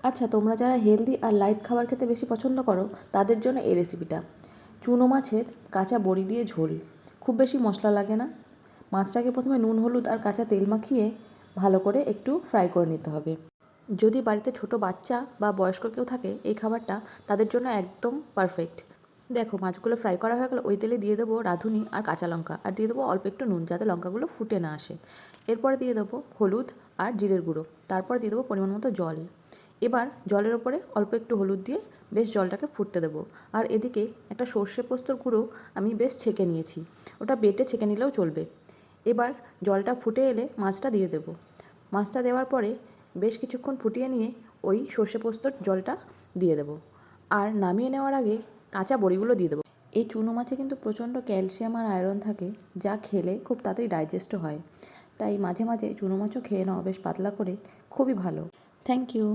আচ্ছা, তোমরা যারা হেলদি আর লাইট খাবার খেতে বেশি পছন্দ করো তাদের জন্য এই রেসিপিটা। চুনো মাছের কাঁচা বড়ি দিয়ে ঝোল। খুব বেশি মশলা লাগে না। মাছটাকে প্রথমে নুন হলুদ আর কাঁচা তেল মাখিয়ে ভালো করে একটু ফ্রাই করে নিতে হবে। যদি বাড়িতে ছোট বাচ্চা বা বয়স্ক কেউ থাকে এই খাবারটা তাদের জন্য একদম পারফেক্ট। দেখো, মাছগুলো ফ্রাই করা হয়ে গেলে ওই তেলে দিয়ে দেবো রাঁধুনি আর কাঁচা লঙ্কা, আর দিয়ে দেবো অল্প একটু নুন যাতে লঙ্কাগুলো ফুটে না আসে। এরপরে দিয়ে দেবো হলুদ আর জিরের গুঁড়ো, তারপর দিয়ে দেবো পরিমাণ মতো জল। এবার জলের ওপরে অল্প একটু হলুদ দিয়ে বেশ জলটাকে ফুটতে দেবো। আর এদিকে একটা সর্ষে পোস্তর গুঁড়ো আমি বেশ ছেঁকে নিয়েছি, ওটা বেটে ছেঁকে নিলেও চলবে। এবার জলটা ফুটে এলে মাছটা দিয়ে দেবো। মাছটা দেওয়ার পরে বেশ কিছুক্ষণ ফুটিয়ে নিয়ে ওই সর্ষে পোস্তর জলটা দিয়ে দেবো। আর নামিয়ে নেওয়ার আগে কাঁচা বড়িগুলো দিয়ে দেবো। এই চুনো মাছে কিন্তু প্রচণ্ড ক্যালসিয়াম আর আয়রন থাকে, যা খেলে খুব তাড়াতাড়ি ডাইজেস্টও হয়। তাই মাঝে মাঝে চুনো মাছও খেয়ে নাও বেশ পাতলা করে, খুবই ভালো। Thank you.